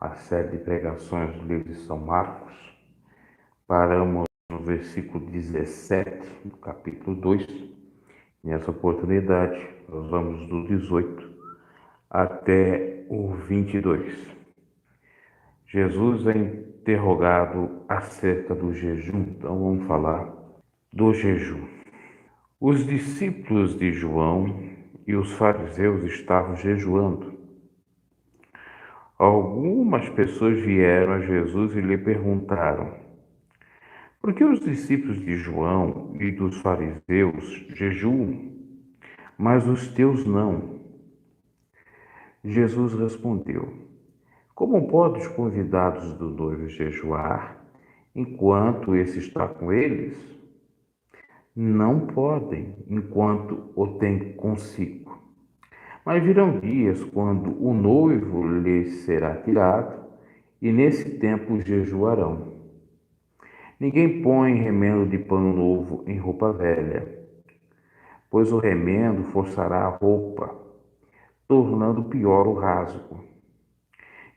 a série de pregações do livro de São Marcos. Paramos no versículo 17, do capítulo 2. Nessa oportunidade, nós vamos do 18 até o 22. Jesus é interrogado acerca do jejum, então vamos falar do jejum. Os discípulos de João e os fariseus estavam jejuando. Algumas pessoas vieram a Jesus e lhe perguntaram: por que os discípulos de João e dos fariseus jejuam, mas os teus não? Jesus respondeu: como podem os convidados do noivo jejuar enquanto esse está com eles? Não podem, enquanto o tem consigo. Mas virão dias quando o noivo lhes será tirado, e nesse tempo jejuarão. Ninguém põe remendo de pano novo em roupa velha, pois o remendo forçará a roupa, tornando pior o rasgo.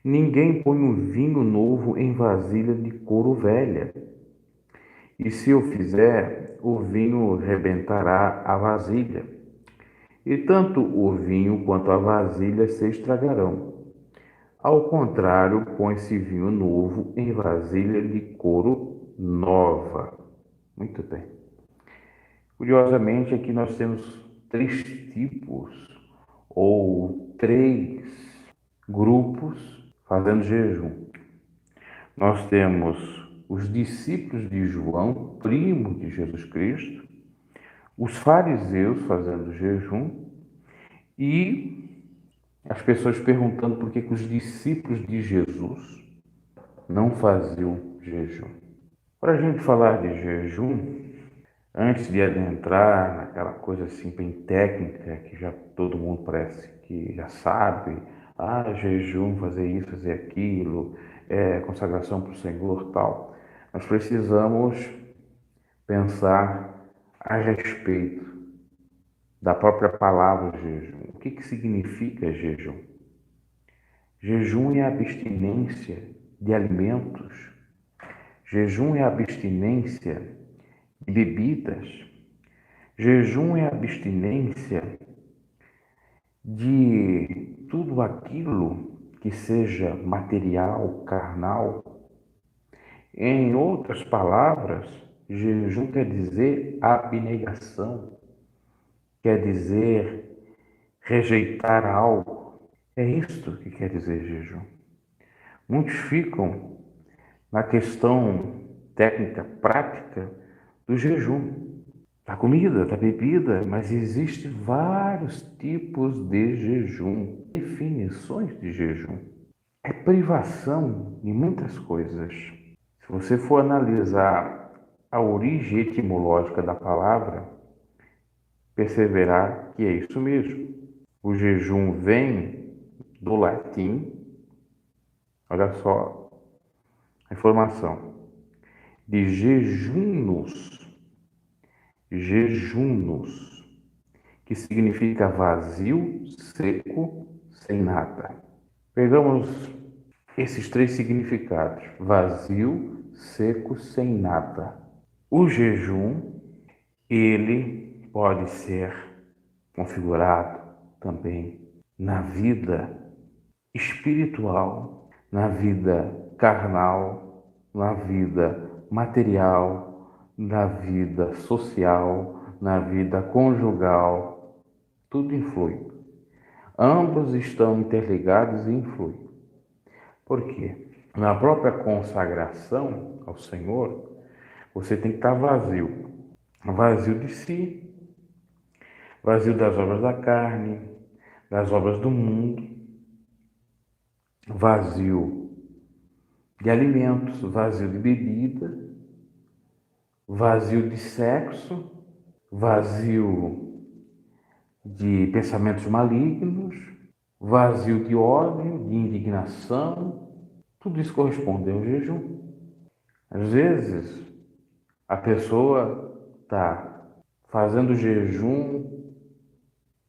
Ninguém põe um vinho novo em vasilha de couro velha, e se o fizer, o vinho rebentará a vasilha, e tanto o vinho quanto a vasilha se estragarão. Ao contrário, põe-se vinho novo em vasilha de couro nova. Muito bem. Curiosamente, aqui nós temos três tipos ou três grupos fazendo jejum. Nós temos os discípulos de João, primo de Jesus Cristo, os fariseus fazendo jejum e as pessoas perguntando por que os discípulos de Jesus não faziam jejum. Para a gente falar de jejum, antes de adentrar naquela coisa assim bem técnica, que já todo mundo parece que já sabe, jejum, fazer isso, fazer aquilo, consagração para o Senhor, tal, nós precisamos pensar a respeito da própria palavra jejum. O que significa jejum? Jejum é a abstinência de alimentos, jejum é a abstinência de bebidas, jejum é a abstinência de tudo aquilo que seja material, carnal. Em outras palavras, jejum quer dizer abnegação, quer dizer rejeitar algo. É isto que quer dizer jejum. Muitos ficam na questão técnica, prática do jejum, da comida, da bebida, mas existem vários tipos de jejum, definições de jejum. É privação de muitas coisas. Se você for analisar a origem etimológica da palavra, perceberá que é isso mesmo. O jejum vem do latim, olha só a informação, de jejunus, que significa vazio, seco, sem nada. Pegamos esses três significados: vazio, seco, sem nada. O jejum, ele pode ser configurado também na vida espiritual, na vida carnal, na vida material, na vida social, na vida conjugal. Tudo influi. Ambos estão interligados e influem. Por quê? Na própria consagração ao Senhor, você tem que estar vazio. Vazio de si, vazio das obras da carne, das obras do mundo, vazio de alimentos, vazio de bebida, vazio de sexo, vazio de pensamentos malignos, vazio de ódio, de indignação. Tudo isso corresponde ao jejum. Às vezes, a pessoa está fazendo jejum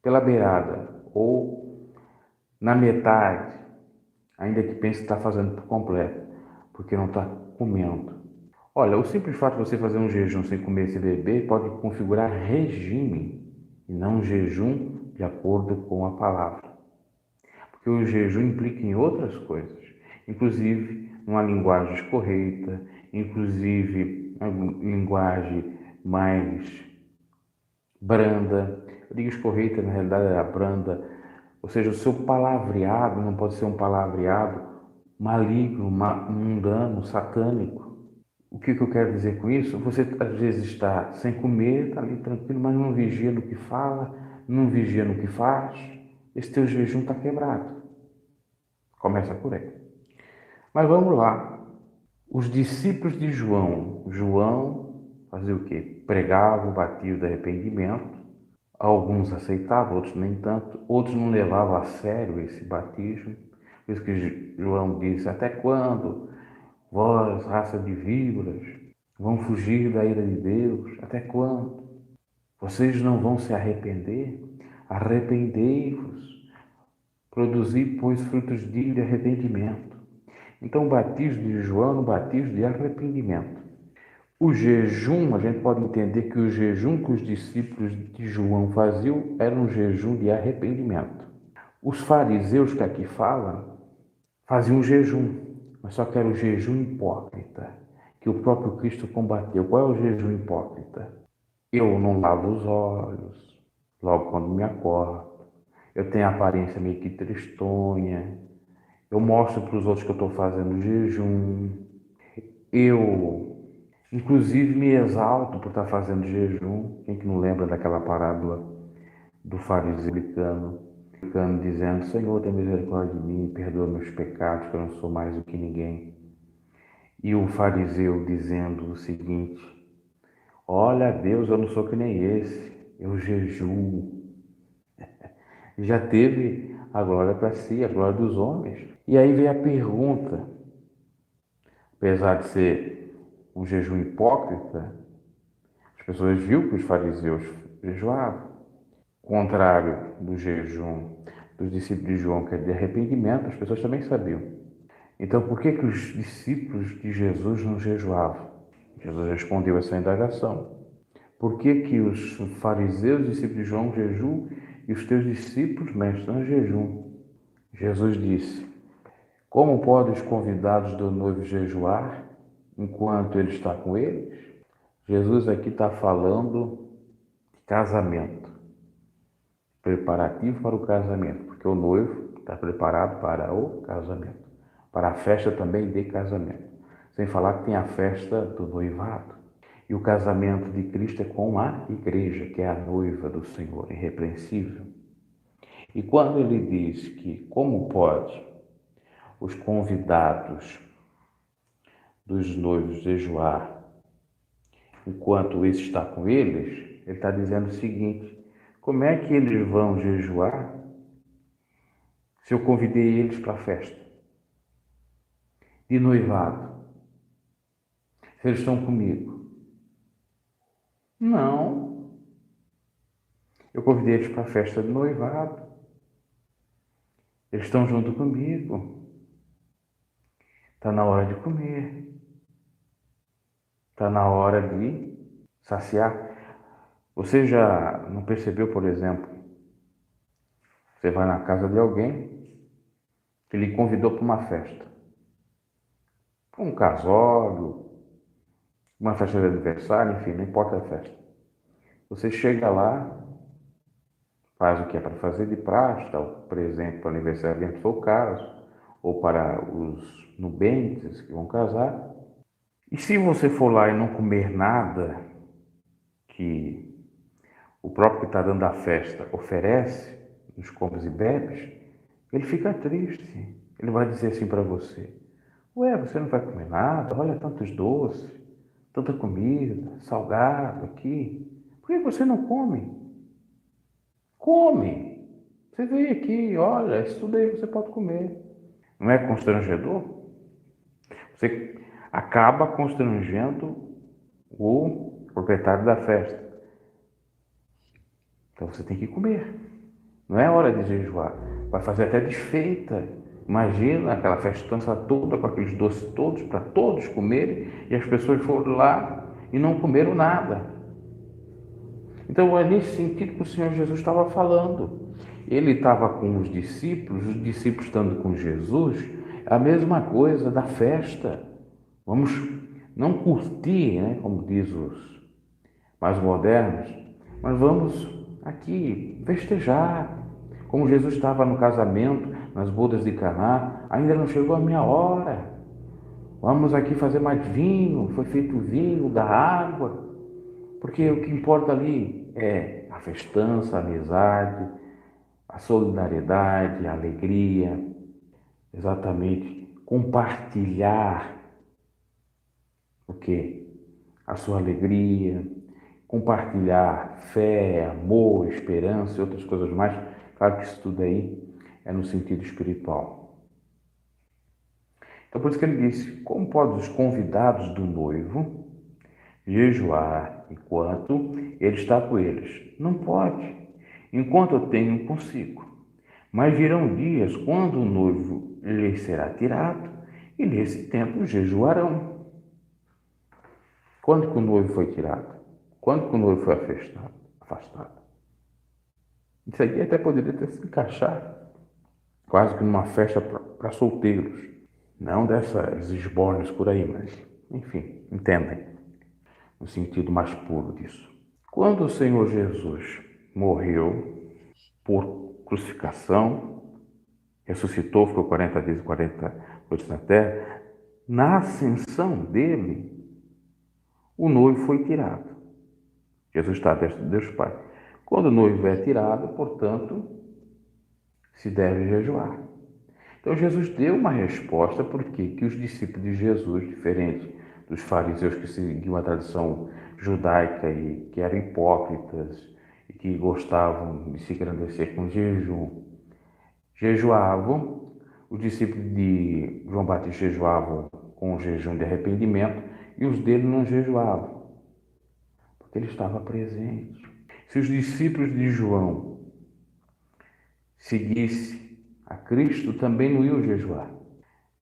pela beirada ou na metade. ainda que pense que está fazendo por completo, porque não está comendo. Olha, o simples fato de você fazer um jejum sem comer e sem beber pode configurar regime e não um jejum de acordo com a palavra. Porque o jejum implica em outras coisas, inclusive uma linguagem escorreita, inclusive uma linguagem mais branda. Eu digo escorreita, na realidade é a branda. Ou seja, o seu palavreado não pode ser um palavreado maligno, mundano, satânico. O que eu quero dizer com isso? Você às vezes está sem comer, está ali tranquilo, mas não vigia no que fala, não vigia no que faz. Esse teu jejum está quebrado. Começa por aí. Mas vamos lá. Os discípulos de João fazia o quê? Pregava o batismo de arrependimento. Alguns aceitavam, outros nem tanto. Outros não levavam a sério esse batismo. Por isso que João disse: até quando vós, raça de víboras, vão fugir da ira de Deus? Até quando? Vocês não vão se arrepender? Arrependei-vos. Produzi, pois, frutos dignos de arrependimento. Então, o batismo de João é um batismo de arrependimento. O jejum, a gente pode entender que o jejum que os discípulos de João faziam era um jejum de arrependimento. Os fariseus que aqui falam faziam um jejum, mas só que era o jejum hipócrita, que o próprio Cristo combateu. Qual é o jejum hipócrita? Eu não lavo os olhos logo quando me acordo. Eu tenho a aparência meio que tristonha. Eu mostro para os outros que eu estou fazendo jejum. Eu, inclusive, me exalto por estar fazendo jejum. Quem que não lembra daquela parábola do fariseu publicano dizendo: Senhor, tem misericórdia de mim, perdoa meus pecados, que eu não sou mais do que ninguém. E o fariseu dizendo o seguinte: olha, Deus, eu não sou que nem esse, eu jejuo. Já teve a glória para si, a glória dos homens. E aí vem a pergunta: apesar de ser um jejum hipócrita, as pessoas viram que os fariseus jejuavam. O contrário do jejum dos discípulos de João, que é de arrependimento, as pessoas também sabiam. Então, por que os discípulos de Jesus não jejuavam? Jesus respondeu essa indagação. Por que os fariseus, discípulos de João, jejuam e os teus discípulos, mestre, não jejuam? Jesus disse: como podem os convidados do noivo jejuar enquanto ele está com eles? Jesus aqui está falando de casamento, preparativo para o casamento, porque o noivo está preparado para o casamento, para a festa também de casamento. Sem falar que tem a festa do noivado. E o casamento de Cristo é com a igreja, que é a noiva do Senhor, irrepreensível. E quando ele diz que como pode os convidados dos noivos jejuar enquanto esse está com eles, ele está dizendo o seguinte: como é que eles vão jejuar se eu convidei eles para a festa de noivado? Se eles estão comigo? Não. Eu convidei eles para a festa de noivado. Eles estão junto comigo. Está na hora de comer. Está na hora de saciar. Você já não percebeu, por exemplo, você vai na casa de alguém que lhe convidou para uma festa, um casório, uma festa de aniversário, enfim, não importa a festa. Você chega lá, faz o que é para fazer de praxe, dá o presente para o aniversário, dentro do seu caso, ou para os nubentes que vão casar. E se você for lá e não comer nada que o próprio que está dando a festa oferece, nos comes e bebes, ele fica triste. Ele vai dizer assim para você: ué, você não vai comer nada? Olha tantos doces, tanta comida, salgado aqui. Por que você não come? Come! Você veio aqui, olha, isso tudo aí você pode comer. Não é constrangedor? Você acaba constrangendo o proprietário da festa. Então você tem que comer. Não é hora de jejuar. Vai fazer até desfeita Imagina aquela festança toda, com aqueles doces todos, para todos comerem, e as pessoas foram lá e não comeram nada. Então é nesse sentido que o Senhor Jesus estava falando. Ele estava com os discípulos estando com Jesus, é a mesma coisa da festa. Vamos não curtir, né, como diz os mais modernos, mas vamos aqui festejar. Como Jesus estava no casamento, nas bodas de Caná, ainda não chegou a minha hora. Vamos aqui fazer mais vinho, foi feito vinho da água, porque o que importa ali é a festança, a amizade, a solidariedade, a alegria, exatamente compartilhar o que? A sua alegria, compartilhar fé, amor, esperança e outras coisas mais. Claro que isso tudo aí é no sentido espiritual. Então, por isso que ele disse: como podem os convidados do noivo jejuar enquanto ele está com eles? Não pode, enquanto eu tenho consigo. Mas virão dias quando o noivo lhes será tirado, e nesse tempo jejuarão. Quando que o noivo foi tirado? Quando que o noivo foi afastado? Isso aqui até poderia ter se encaixar quase que numa festa para solteiros. Não dessas esbornes por aí, mas, enfim, entendem no sentido mais puro disso. Quando o Senhor Jesus morreu por crucificação, ressuscitou, ficou 40 dias e 40 noites na terra, na ascensão dele, o noivo foi tirado. Jesus está à destra de Deus Pai. Quando o noivo é tirado, portanto, se deve jejuar. Então Jesus deu uma resposta porque que os discípulos de Jesus, diferente dos fariseus que seguiam a tradição judaica e que eram hipócritas e que gostavam de se engrandecer com jejum, jejuavam. Os discípulos de João Batista jejuavam com o jejum de arrependimento e os dele não jejuavam, porque ele estava presente. Se os discípulos de João seguissem a Cristo, também não iam jejuar,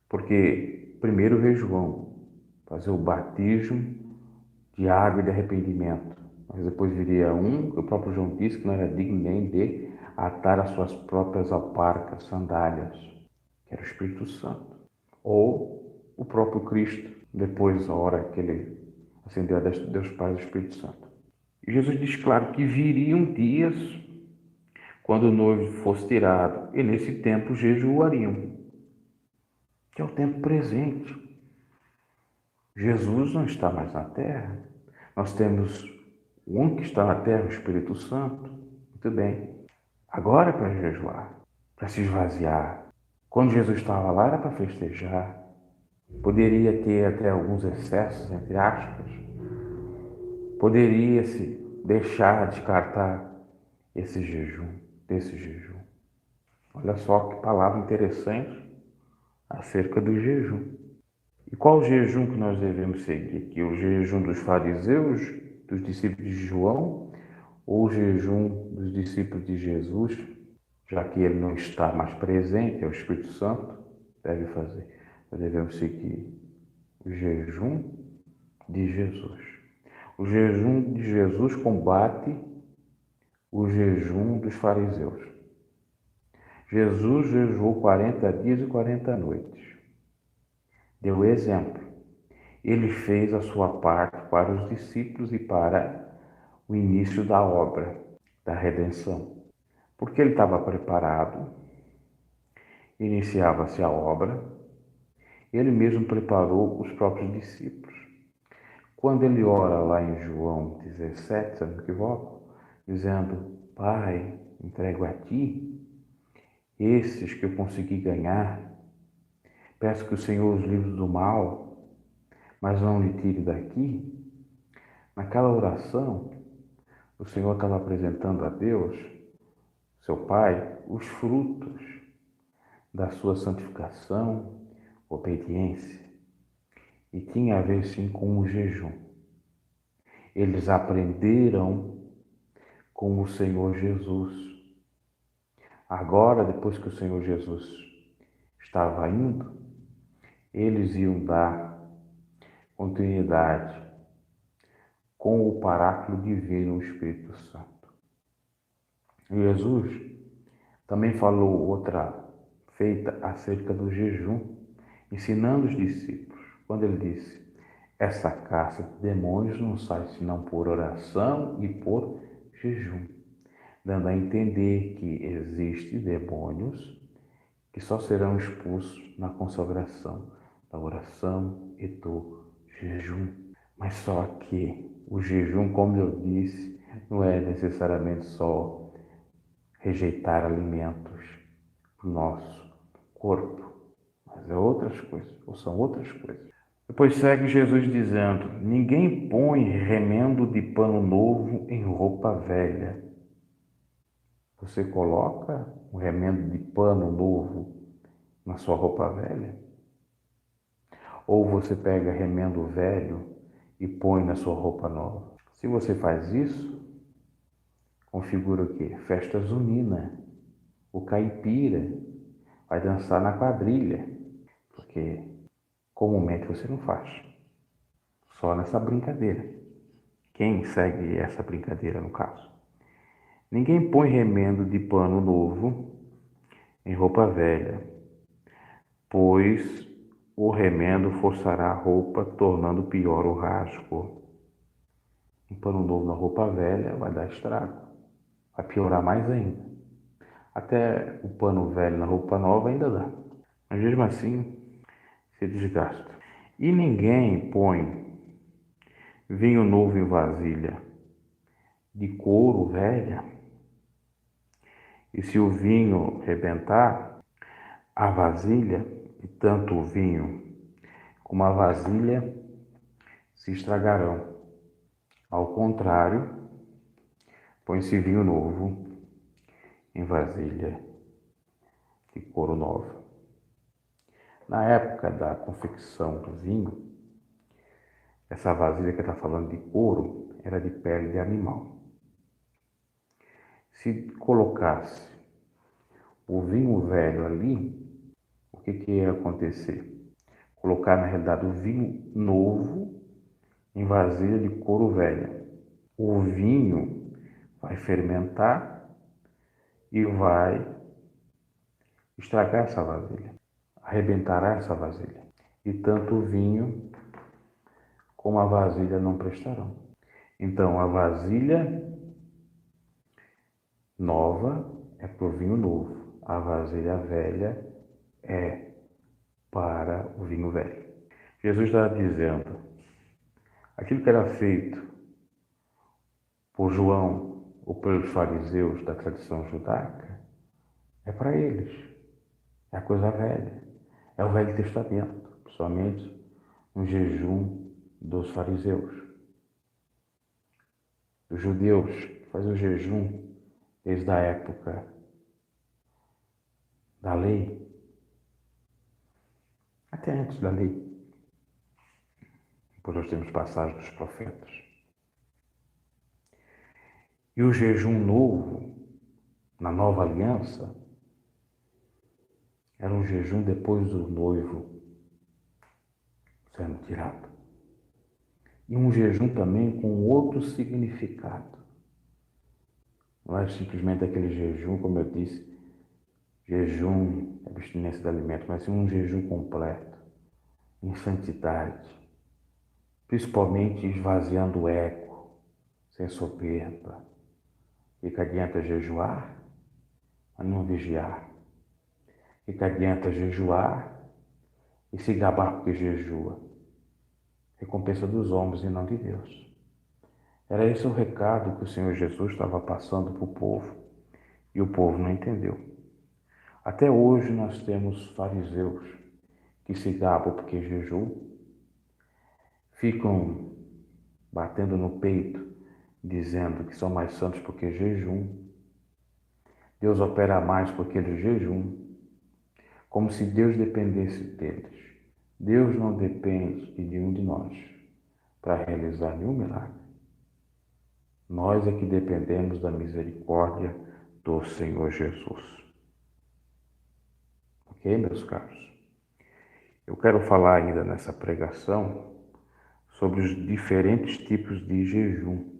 porque primeiro veio João fazer o batismo de água e de arrependimento, mas depois viria um, que o próprio João disse que não era digno nem de atar as suas próprias alparcas, sandálias, que era o Espírito Santo, ou o próprio Cristo, depois a hora que ele ascendeu a destra de Deus Pai do Espírito Santo. E Jesus diz claro que viriam dias quando o noivo fosse tirado, e nesse tempo jejuariam, que é o tempo presente. Jesus não está mais na terra. Nós temos o único que está na terra, o Espírito Santo. Muito bem. Agora é para jejuar, para se esvaziar. Quando Jesus estava lá era para festejar. Poderia ter até alguns excessos, entre aspas. Poderia-se deixar descartar esse jejum, desse jejum. Olha só que palavra interessante acerca do jejum. E qual o jejum que nós devemos seguir aqui? O jejum dos fariseus, dos discípulos de João, ou o jejum dos discípulos de Jesus, já que ele não está mais presente, é o Espírito Santo, deve fazer. Nós devemos seguir o jejum de Jesus. O jejum de Jesus combate o jejum dos fariseus. Jesus jejuou 40 dias e 40 noites. Deu exemplo. Ele fez a sua parte para os discípulos e para o início da obra da redenção. Porque ele estava preparado, iniciava-se a obra, ele mesmo preparou os próprios discípulos. Quando ele ora lá em João 17, se não me equivoco, dizendo: Pai, entrego a ti esses que eu consegui ganhar, peço que o Senhor os livre do mal, mas não lhe tire daqui. Naquela oração, o Senhor estava apresentando a Deus, seu Pai, os frutos da sua santificação, obediência, e tinha a ver sim com o jejum. Eles aprenderam com o Senhor Jesus. Agora, depois que o Senhor Jesus estava indo, eles iam dar continuidade com o Paráclito Divino, o Espírito Santo. E Jesus também falou outra feita acerca do jejum, ensinando os discípulos, quando ele disse: essa caça de demônios não sai senão por oração e por jejum, dando a entender que existem demônios que só serão expulsos na consagração da oração e do jejum. Mas só que o jejum, como eu disse, não é necessariamente só rejeitar alimentos do nosso corpo, mas é outras coisas, ou são outras coisas. Depois segue Jesus dizendo: ninguém põe remendo de pano novo em roupa velha. Você coloca um remendo de pano novo na sua roupa velha? Ou você pega remendo velho e põe na sua roupa nova? Se você faz isso, configura o quê? Festa junina. O caipira vai dançar na quadrilha, porque comumente você não faz. Só nessa brincadeira. Quem segue essa brincadeira, no caso? Ninguém põe remendo de pano novo em roupa velha, pois o remendo forçará a roupa, tornando pior o rasgo. Um pano novo na roupa velha vai dar estrago, vai piorar mais ainda. Até o pano velho na roupa nova ainda dá, mas mesmo assim se desgasta. E ninguém põe vinho novo em vasilha de couro velha, e se o vinho rebentar, a vasilha, e tanto o vinho como a vasilha se estragarão. Ao contrário, põe-se vinho novo em vasilha de couro nova. Na época da confecção do vinho, essa vasilha que está falando de couro era de pele de animal. Se colocasse o vinho velho ali, o que ia acontecer? Colocar, na realidade, o vinho novo em vasilha de couro velha. O vinho vai fermentar e vai estragar essa vasilha, arrebentará essa vasilha. E tanto o vinho como a vasilha não prestarão. Então, a vasilha nova é para o vinho novo, a vasilha velha é para o vinho velho. Jesus está dizendo, aquilo que era feito por João ou pelos fariseus da tradição judaica, é para eles, é a coisa velha, é o Velho Testamento, principalmente um jejum dos fariseus. Os judeus fazem o jejum desde a época da lei, até antes da lei. Depois nós temos passagem dos profetas. E o jejum novo, na nova aliança, era um jejum depois do noivo sendo tirado. E um jejum também com outro significado. Não é simplesmente aquele jejum, como eu disse, jejum, abstinência de alimento, mas sim um jejum completo, em santidade, principalmente esvaziando o ego, sem soberba. E que adianta jejuar, mas não vigiar. E que adianta jejuar e se gabar porque jejua. Recompensa dos homens e não de Deus. Era esse o recado que o Senhor Jesus estava passando para o povo, e o povo não entendeu. Até hoje nós temos fariseus que se gabam porque jejuam, ficam batendo no peito, dizendo que são mais santos porque jejuam. Deus opera mais porque eles jejuam, como se Deus dependesse deles. Deus não depende de nenhum de nós para realizar nenhum milagre. Nós é que dependemos da misericórdia do Senhor Jesus. Ok, meus caros? Eu quero falar ainda nessa pregação sobre os diferentes tipos de jejum.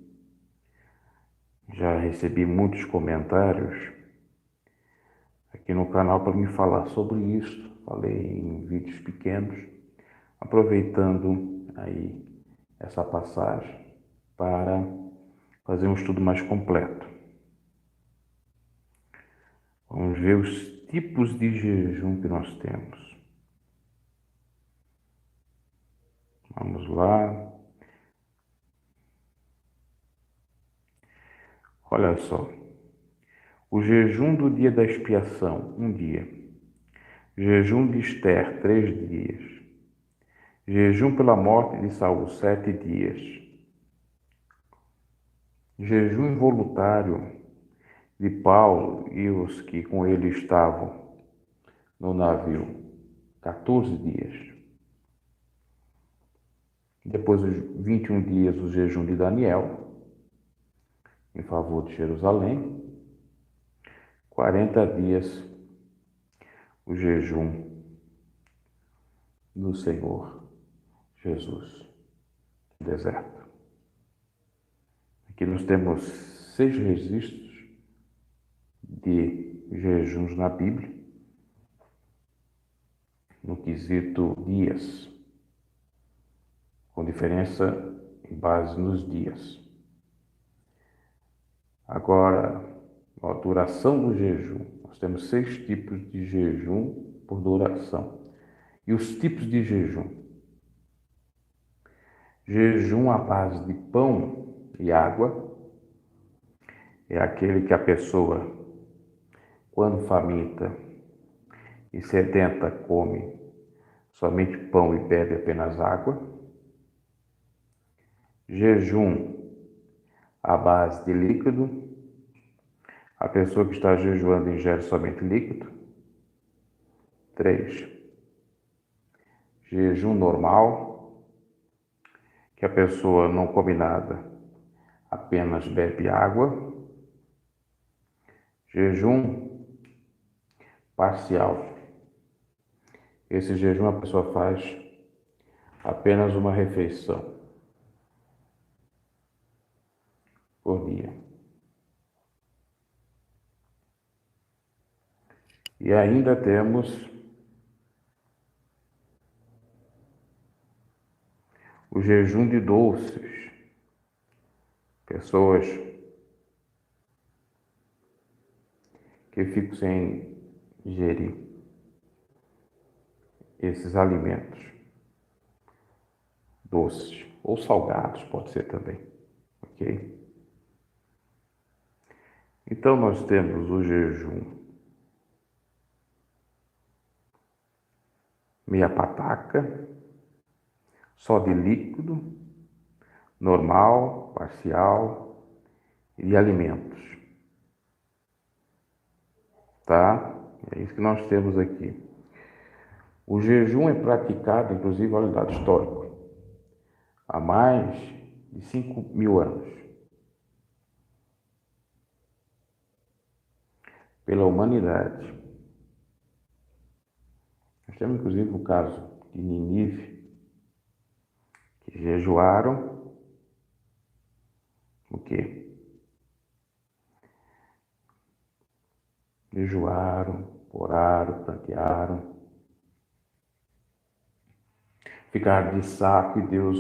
Já recebi muitos comentários aqui no canal para me falar sobre isso. Falei em vídeos pequenos, aproveitando aí essa passagem para fazer um estudo mais completo. Vamos ver os tipos de jejum que nós temos. Vamos lá. Olha só. O jejum do dia da expiação, 1 dia. Jejum de Esther, 3 dias. Jejum pela morte de Saul, 7 dias. Jejum involuntário de Paulo e os que com ele estavam no navio, 14 dias. Depois, os 21 dias, o jejum de Daniel, em favor de Jerusalém. 40 dias, o jejum do Senhor Jesus, no deserto. Aqui nós temos 6 registros de jejuns na Bíblia, no quesito dias, com diferença em base nos dias. Agora, a duração do jejum. Nós temos 6 tipos de jejum por duração. E os tipos de jejum? Jejum à base de pão e água é aquele que a pessoa, quando faminta e sedenta, come somente pão e bebe apenas água. Jejum à base de líquido. A pessoa que está jejuando ingere somente líquido. 3. Jejum normal, que a pessoa não come nada, apenas bebe água. Jejum parcial. Esse jejum a pessoa faz apenas uma refeição por dia. E ainda temos o jejum de doces. Pessoas que ficam sem ingerir esses alimentos doces ou salgados, pode ser também, ok? Então nós temos o jejum meia pataca, só de líquido, normal, parcial e de alimentos, tá? É isso que nós temos aqui. O jejum é praticado, inclusive, olha o dado histórico, há mais de 5.000 anos, pela humanidade. Nós temos, inclusive, o caso de Nínive, que jejuaram o quê? Jejuaram, oraram, plantearam, ficaram de saco e Deus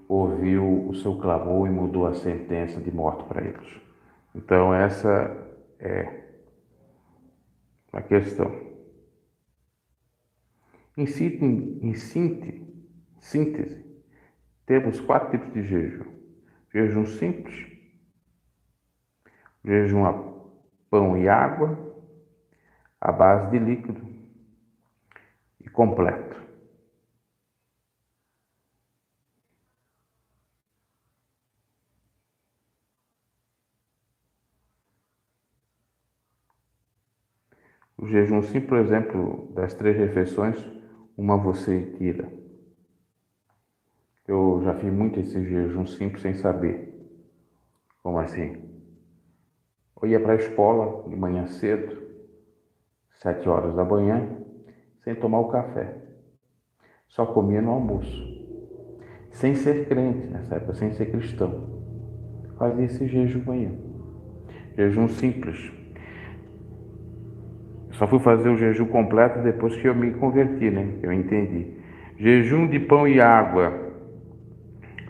ouviu o seu clamor e mudou a sentença de morte para eles. Então essa é a questão. Em síntese, temos 4 tipos de jejum. Jejum simples, jejum a pão e água, à base de líquido e completo. O jejum simples, por exemplo, das 3 refeições, uma você tira. Eu já fiz muito esse jejum simples sem saber. Como assim? Eu ia para a escola de manhã cedo, 7 horas da manhã, sem tomar o café. só comia no almoço. Sem ser crente nessa época, sem ser cristão. Fazia esse jejum aí. Jejum simples. Só fui fazer o jejum completo depois que eu me converti, né? Eu entendi. Jejum de pão e água.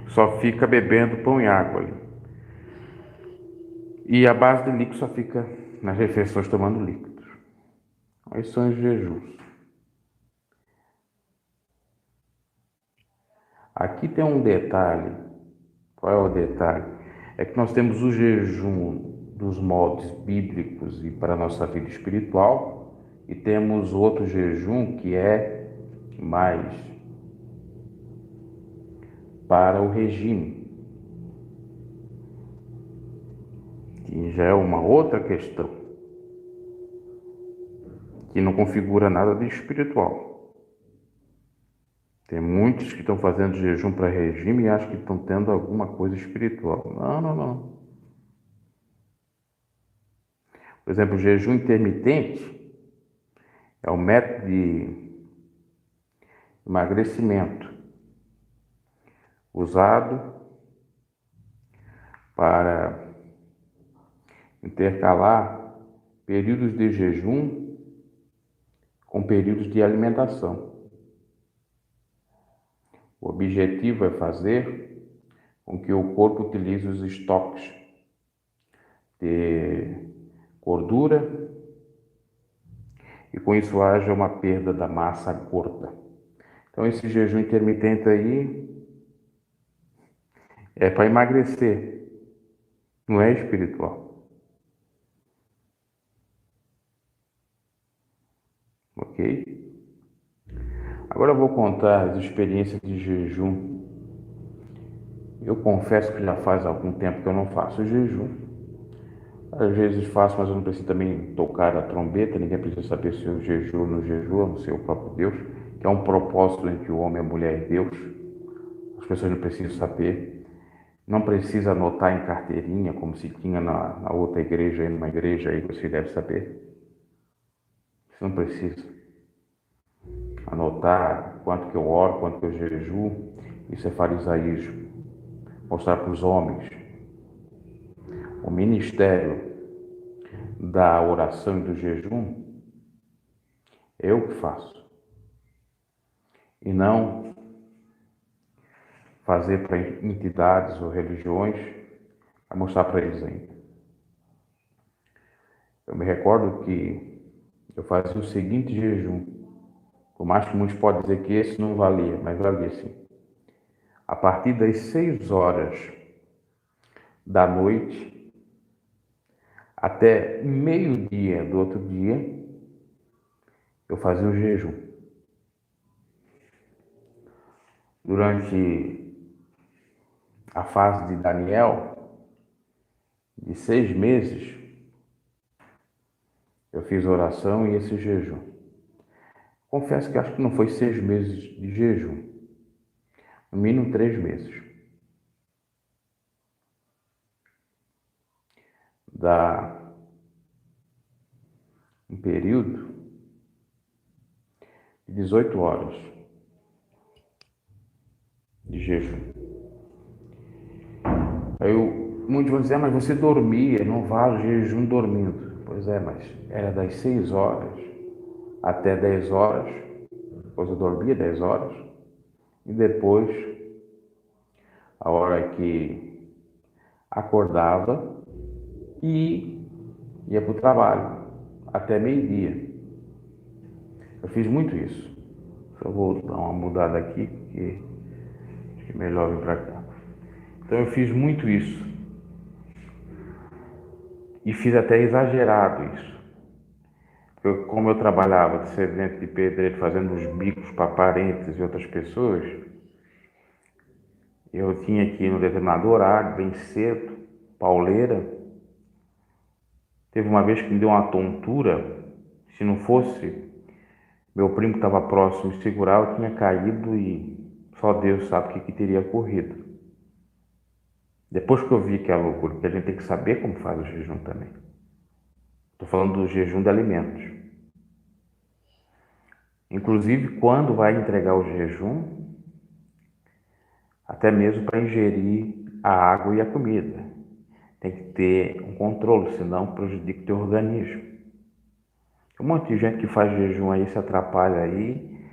Só fica bebendo pão e água ali. E a base de líquido só fica nas refeições tomando líquidos. Esses são os jejuns. Aqui tem um detalhe. Qual é o detalhe? É que nós temos o jejum dos moldes bíblicos e para a nossa vida espiritual, e temos outro jejum que é mais para o regime, que já é uma outra questão, que não configura nada de espiritual. Tem muitos que estão fazendo jejum para regime e acham que estão tendo alguma coisa espiritual. Não, não, não. Por exemplo, o jejum intermitente é um método de emagrecimento usado para intercalar períodos de jejum com períodos de alimentação. O objetivo é fazer com que o corpo utilize os estoques de gordura e com isso haja uma perda da massa gorda. Então esse jejum intermitente aí é para emagrecer, não é espiritual. Ok? Agora eu vou contar as experiências de jejum. Eu confesso que já faz algum tempo que eu não faço jejum. Às vezes faço, mas eu não preciso também tocar a trombeta, ninguém precisa saber se eu jejum ou não jejum, a não ser o próprio Deus, que é um propósito entre o homem, a mulher e Deus. As pessoas não precisam saber. Não precisa anotar em carteirinha, como se tinha na outra igreja, numa igreja aí você deve saber. Você não precisa anotar quanto que eu oro, quanto que eu jejuo. Isso é farisaísmo. Mostrar para os homens o ministério da oração e do jejum, eu que faço. E não fazer para entidades ou religiões, a mostrar para eles ainda. Eu me recordo que eu fazia o seguinte jejum, por mais que muitos podem dizer que esse não valia, mas valia sim. A partir das 6 horas da noite até meio-dia do outro dia, eu fazia o jejum. Durante a fase de Daniel, de 6 meses, eu fiz oração e esse jejum. Confesso que acho que não foi 6 meses de jejum, no mínimo 3 meses. Dá um período de 18 horas de jejum. Aí muitos vão dizer, mas você dormia, não vale jejum dormindo. Pois é, mas era das 6 horas até 10 horas, depois eu dormia 10 horas, e depois, a hora que acordava e ia para o trabalho, até meio-dia. Eu fiz muito isso. Só vou dar uma mudada aqui, porque acho que é melhor vir para cá. Então eu fiz muito isso. E fiz até exagerado isso. Porque como eu trabalhava de servente de pedreiro, fazendo os bicos para parentes e outras pessoas, eu tinha que ir no determinado horário, bem cedo, pauleira. Teve uma vez que me deu uma tontura, se não fosse meu primo que estava próximo de segurar, eu tinha caído e só Deus sabe o que teria ocorrido. Depois que eu vi que é loucura, porque a gente tem que saber como faz o jejum também. Estou falando do jejum de alimentos. Inclusive, quando vai entregar o jejum, até mesmo para ingerir a água e a comida. Tem que ter um controle, senão prejudica o teu organismo. Tem um monte de gente que faz jejum aí, se atrapalha aí,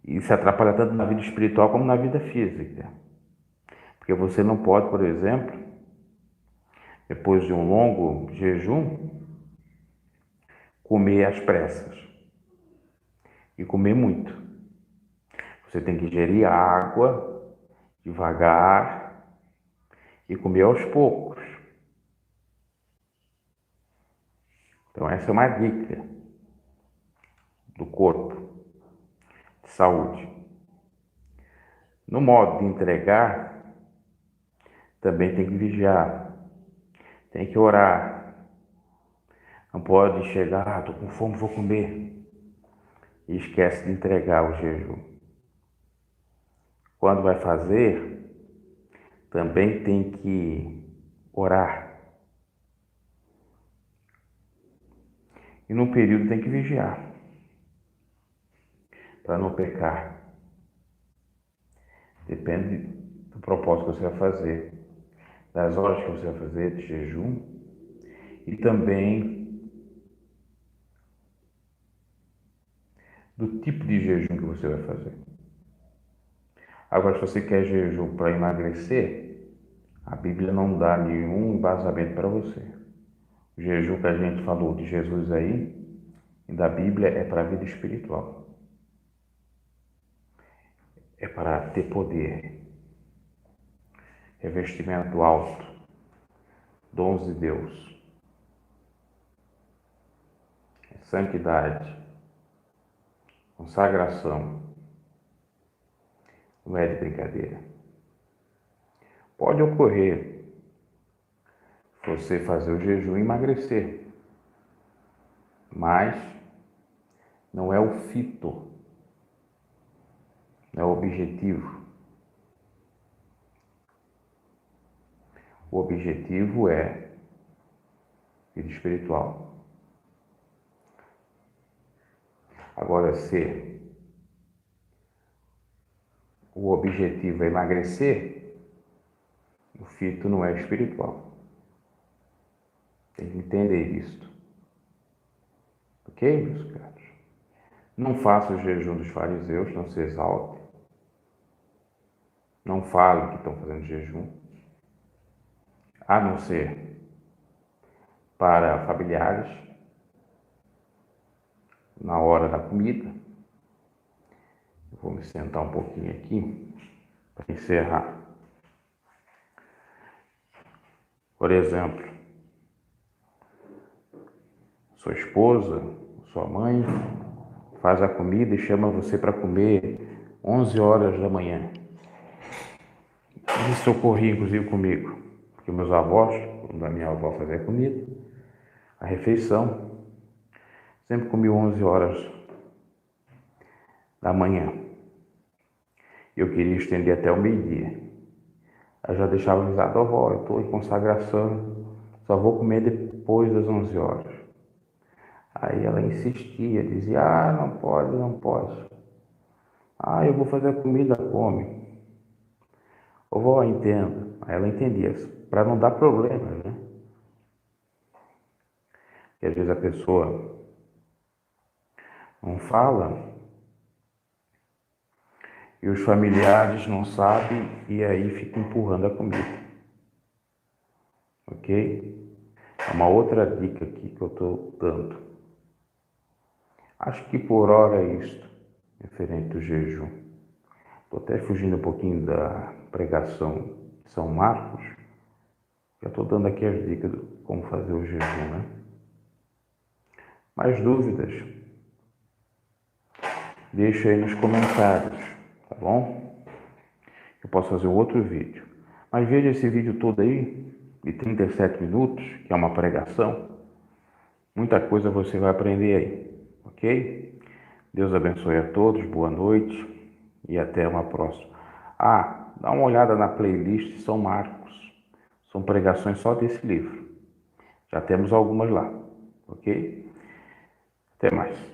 e se atrapalha tanto na vida espiritual como na vida física. Porque você não pode, por exemplo, depois de um longo jejum, comer às pressas e comer muito. Você tem que ingerir água devagar e comer aos poucos. Então essa é uma dica do corpo de saúde. No modo de entregar, também tem que vigiar, tem que orar. Não pode chegar, estou com fome, vou comer. E esquece de entregar o jejum. Quando vai fazer, também tem que orar. E no período tem que vigiar, para não pecar. Depende do propósito que você vai fazer, das horas que você vai fazer de jejum e também do tipo de jejum que você vai fazer. Agora, se você quer jejum para emagrecer, a Bíblia não dá nenhum embasamento para você. O jejum que a gente falou de Jesus aí, e da Bíblia, é para a vida espiritual. É para ter poder, revestimento alto, dons de Deus, santidade, consagração. Não é de brincadeira. Pode ocorrer você fazer o jejum e emagrecer, mas não é o fito, não é o objetivo. O objetivo é vida espiritual. Agora, se o objetivo é emagrecer, o fito não é espiritual. Tem que entender isto. Ok, meus caros? Não faça o jejum dos fariseus, não se exalte. Não fale que estão fazendo jejum, a não ser para familiares, na hora da comida. Eu vou me sentar um pouquinho aqui para encerrar. Por exemplo, sua esposa, sua mãe faz a comida e chama você para comer 11 horas da manhã. Isso ocorria inclusive comigo, porque meus avós, quando a minha avó fazia comida, a refeição, sempre comia 11 horas da manhã. Eu queria estender até o meio-dia. Eu já deixava avisado, avó, eu estou em consagração, só vou comer depois das 11 horas. Aí ela insistia, dizia, não pode, não pode. Eu vou fazer a comida, come. Vovó, entendo. Aí ela entendia, para não dar problemas, né? Porque às vezes a pessoa não fala e os familiares não sabem e aí fica empurrando a comida. Ok? É uma outra dica aqui que eu estou dando. Acho que por hora é isto, referente do jejum. Estou até fugindo um pouquinho da pregação de São Marcos. Já estou dando aqui as dicas de como fazer o jejum, né? Mais dúvidas? Deixa aí nos comentários, tá bom? Eu posso fazer um outro vídeo. Mas veja esse vídeo todo aí, de 37 minutos, que é uma pregação. Muita coisa você vai aprender aí, ok? Deus abençoe a todos, boa noite e até uma próxima. Dá uma olhada na playlist São Marcos. São pregações só desse livro. Já temos algumas lá, ok? Até mais.